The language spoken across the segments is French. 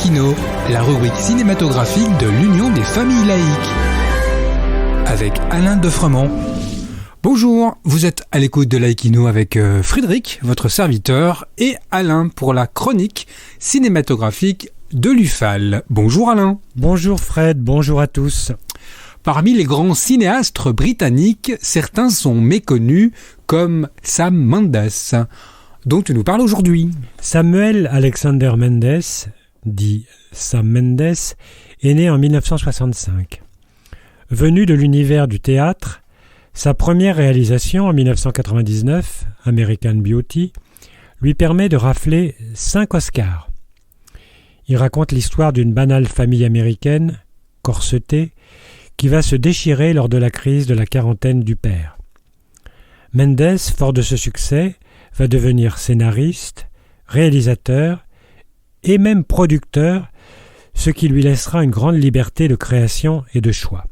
Laïkino, la rubrique cinématographique de l'Union des familles laïques. Avec Alain Defremont. Bonjour, vous êtes à l'écoute de Laïkino avec Frédéric, votre serviteur, et Alain pour la chronique cinématographique de l'UFAL. Bonjour Alain. Bonjour Fred, bonjour à tous. Parmi les grands cinéastes britanniques, certains sont méconnus, comme Sam Mendes, dont tu nous parles aujourd'hui. Samuel Alexander Mendes, dit Sam Mendes, est né en 1965. Venu de l'univers du théâtre, sa première réalisation en 1999, American Beauty, lui permet de rafler 5 Oscars. Il raconte l'histoire d'une banale famille américaine, corsetée, qui va se déchirer lors de la crise de la quarantaine du père. Mendes, fort de ce succès, va devenir scénariste, réalisateur et même producteur, ce qui lui laissera une grande liberté de création et de choix.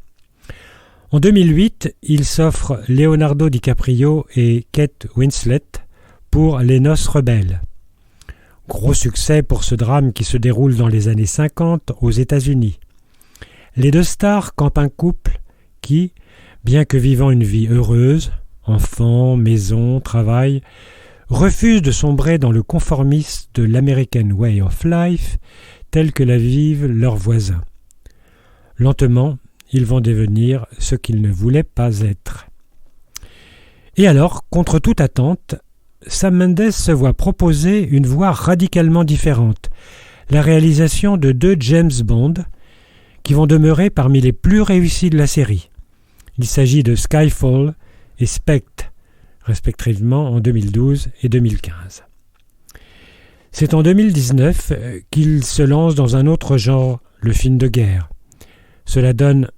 En 2008, il s'offre Leonardo DiCaprio et Kate Winslet pour Les Noces rebelles. Gros succès pour ce drame qui se déroule dans les années 50 aux États-Unis. Les deux stars campent un couple qui, bien que vivant une vie heureuse, enfants, maison, travail, refuse de sombrer dans le conformisme de l'American Way of Life tel que la vivent leurs voisins. Lentement, ils vont devenir ce qu'ils ne voulaient pas être. Et alors, contre toute attente, Sam Mendes se voit proposer une voie radicalement différente, la réalisation de 2 James Bond qui vont demeurer parmi les plus réussis de la série. Il s'agit de Skyfall et Spectre, respectivement en 2012 et 2015. C'est en 2019 qu'il se lance dans un autre genre, le film de guerre. Cela donne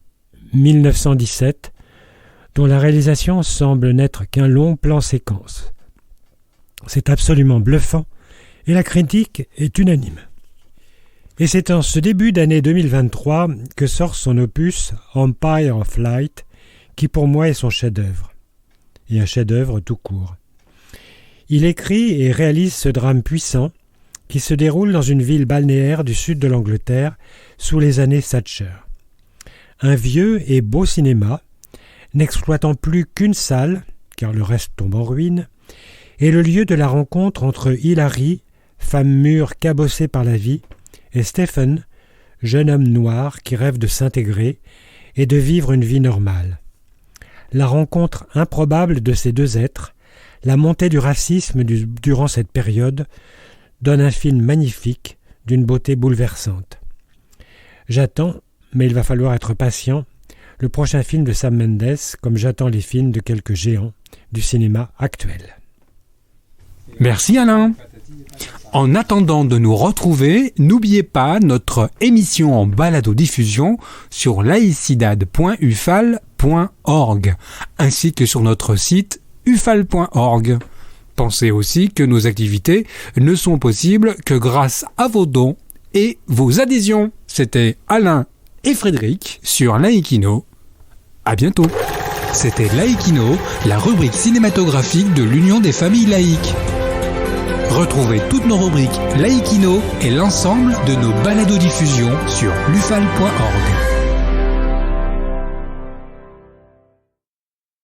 1917, dont la réalisation semble n'être qu'un long plan séquence. C'est absolument bluffant et la critique est unanime. Et c'est en ce début d'année 2023 que sort son opus Empire of Light, qui pour moi est son chef-d'œuvre. Et un chef-d'œuvre tout court. Il écrit et réalise ce drame puissant qui se déroule dans une ville balnéaire du sud de l'Angleterre sous les années Thatcher. Un vieux et beau cinéma, n'exploitant plus qu'une salle, car le reste tombe en ruine, est le lieu de la rencontre entre Hilary, femme mûre cabossée par la vie, et Stephen, jeune homme noir qui rêve de s'intégrer et de vivre une vie normale. La rencontre improbable de ces deux êtres, la montée du racisme durant cette période, donne un film magnifique d'une beauté bouleversante. J'attends, mais il va falloir être patient, le prochain film de Sam Mendes, comme j'attends les films de quelques géants du cinéma actuel. Merci Alain. En attendant de nous retrouver, n'oubliez pas notre émission en balado-diffusion sur laicidad.ufal.org ainsi que sur notre site ufal.org. Pensez aussi que nos activités ne sont possibles que grâce à vos dons et vos adhésions. C'était Alain et Frédéric sur Laïkino. À bientôt. C'était Laïkino, la rubrique cinématographique de l'Union des familles laïques. Retrouvez toutes nos rubriques Laïkino et l'ensemble de nos balados-diffusions sur lufal.org.